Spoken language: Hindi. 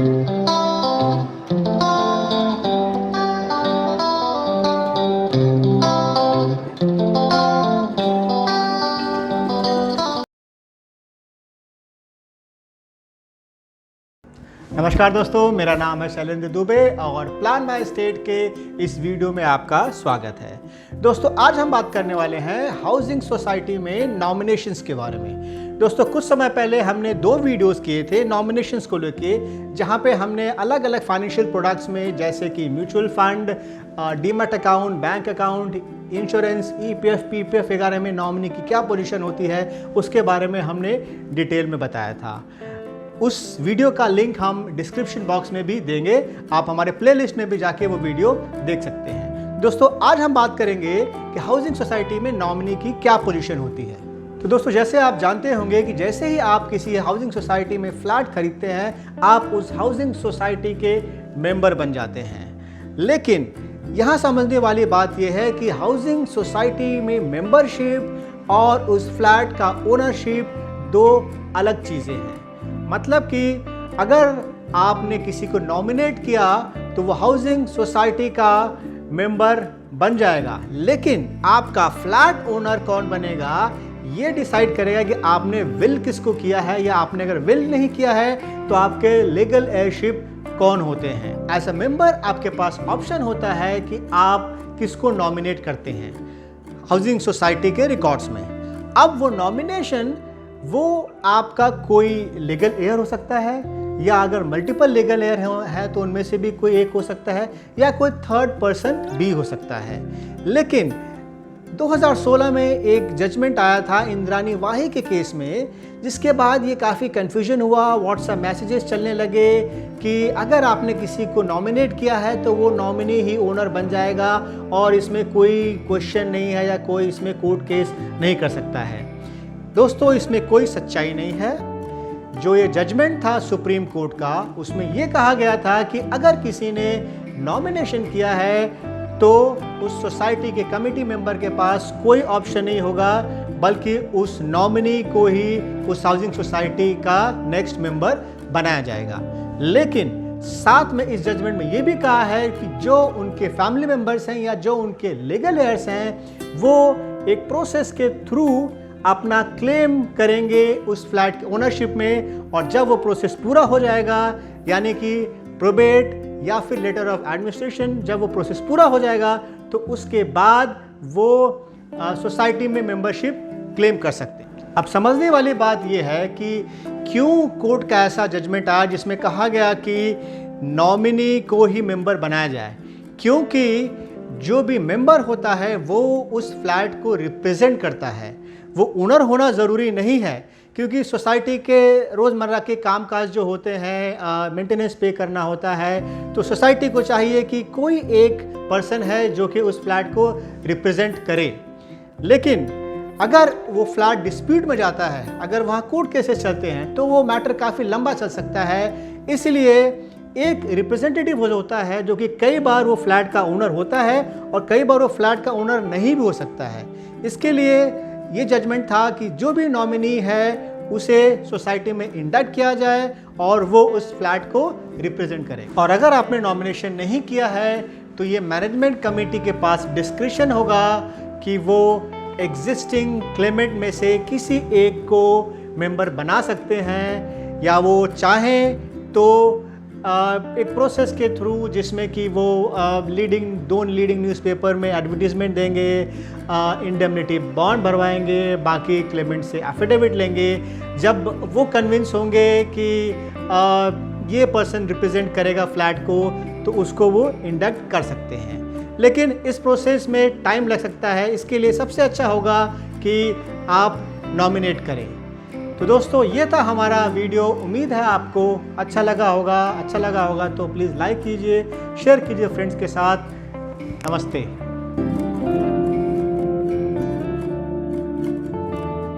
नमस्कार दोस्तों, मेरा नाम है शैलेंद्र दुबे और प्लान माय स्टेट के इस वीडियो में आपका स्वागत है। दोस्तों, आज हम बात करने वाले हैं हाउसिंग सोसाइटी में नॉमिनेशंस के बारे में। दोस्तों, कुछ समय पहले हमने 2 वीडियोस किए थे नॉमिनेशंस को लेके, जहां पे हमने अलग अलग फाइनेंशियल प्रोडक्ट्स में जैसे कि mutual fund, demat account, bank account, insurance, EPF, PPF वगैरह में नॉमिनी की क्या पोजीशन होती है उसके बारे में हमने डिटेल में बताया था। उस वीडियो का लिंक हम डिस्क्रिप्शन बॉक्स में भी देंगे, आप हमारे प्लेलिस्ट में भी जाके वो वीडियो देख सकते हैं। दोस्तों, आज हम बात करेंगे कि हाउसिंग सोसाइटी में नॉमिनी की क्या पोजीशन होती है। तो दोस्तों, जैसे आप जानते होंगे कि जैसे ही आप किसी हाउसिंग सोसाइटी में फ्लैट खरीदते हैं, आप उस हाउसिंग सोसाइटी के मेंबर बन जाते हैं। लेकिन यहाँ समझने वाली बात यह है कि हाउसिंग सोसाइटी में मेंबरशिप और उस फ्लैट का ओनरशिप 2 अलग चीज़ें हैं। मतलब कि अगर आपने किसी को नॉमिनेट किया तो वो हाउसिंग सोसाइटी का मेंबर बन जाएगा, लेकिन आपका फ्लैट ओनर कौन बनेगा ये डिसाइड करेगा कि आपने विल किसको किया है, या आपने अगर विल नहीं किया है तो आपके लीगल एयरशिप कौन होते हैं। एज अ मेंबर आपके पास ऑप्शन होता है कि आप किसको नॉमिनेट करते हैं हाउसिंग सोसाइटी के रिकॉर्ड्स में। अब वो नॉमिनेशन वो आपका कोई लीगल एयर हो सकता है, या अगर मल्टीपल लीगल एयर है तो उनमें से भी कोई एक हो सकता है, या कोई थर्ड पर्सन भी हो सकता है। लेकिन 2016 में एक जजमेंट आया था इंद्रानी वाही के केस में, जिसके बाद ये काफ़ी कन्फ्यूजन हुआ, व्हाट्सएप मैसेजेस चलने लगे कि अगर आपने किसी को नॉमिनेट किया है तो वो नॉमिनी ही ओनर बन जाएगा और इसमें कोई क्वेश्चन नहीं है या कोई इसमें कोर्ट केस नहीं कर सकता है। दोस्तों, इसमें कोई सच्चाई नहीं है। जो ये जजमेंट था सुप्रीम कोर्ट का, उसमें ये कहा गया था कि अगर किसी ने नॉमिनेशन किया है तो उस सोसाइटी के कमेटी मेंबर के पास कोई ऑप्शन नहीं होगा, बल्कि उस नॉमिनी को ही उस हाउसिंग सोसाइटी का नेक्स्ट मेंबर बनाया जाएगा। लेकिन साथ में इस जजमेंट में ये भी कहा है कि जो उनके फैमिली मेंबर्स हैं या जो उनके लीगल एयर्स हैं, वो एक प्रोसेस के थ्रू अपना क्लेम करेंगे उस फ्लैट के ओनरशिप में, और जब वो प्रोसेस पूरा हो जाएगा, यानी कि प्रोबेट या फिर लेटर ऑफ एडमिनिस्ट्रेशन, जब वो प्रोसेस पूरा हो जाएगा तो उसके बाद वो सोसाइटी में मेंबरशिप क्लेम कर सकते हैं। अब समझने वाली बात ये है कि क्यों कोर्ट का ऐसा जजमेंट आया जिसमें कहा गया कि नॉमिनी को ही मेंबर बनाया जाए। क्योंकि जो भी मेंबर होता है वो उस फ्लैट को रिप्रेजेंट करता है, वो ओनर होना ज़रूरी नहीं है। क्योंकि सोसाइटी के रोज़मर्रा के कामकाज जो होते हैं, मेंटेनेंस पे करना होता है, तो सोसाइटी को चाहिए कि कोई एक पर्सन है जो कि उस फ्लैट को रिप्रेजेंट करे। लेकिन अगर वो फ्लैट डिस्प्यूट में जाता है, अगर वहाँ कोर्ट केसेस चलते हैं, तो वो मैटर काफ़ी लंबा चल सकता है। इसलिए एक रिप्रेजेंटेटिव होता है जो कि कई बार वो फ्लैट का ओनर होता है और कई बार वो फ्लैट का ओनर नहीं भी हो सकता है। इसके लिए ये जजमेंट था कि जो भी नॉमिनी है उसे सोसाइटी में इंडक्ट किया जाए और वो उस फ्लैट को रिप्रेजेंट करे। और अगर आपने नॉमिनेशन नहीं किया है तो ये मैनेजमेंट कमेटी के पास डिस्क्रिशन होगा कि वो एग्जिस्टिंग क्लेमेंट में से किसी एक को मेंबर बना सकते हैं, या वो चाहें तो एक प्रोसेस के थ्रू जिसमें कि वो दो लीडिंग न्यूज़पेपर में एडवर्टीजमेंट देंगे, इंडेमनिटी बॉन्ड भरवाएंगे, बाकी क्लेमेंट से एफिडेविट लेंगे। जब वो कन्विंस होंगे कि ये पर्सन रिप्रेजेंट करेगा फ्लैट को, तो उसको वो इंडक्ट कर सकते हैं। लेकिन इस प्रोसेस में टाइम लग सकता है। इसके लिए सबसे अच्छा होगा कि आप नॉमिनेट करें। तो दोस्तों, ये था हमारा वीडियो। उम्मीद है आपको अच्छा लगा होगा तो प्लीज़ लाइक कीजिए, शेयर कीजिए फ्रेंड्स के साथ। नमस्ते।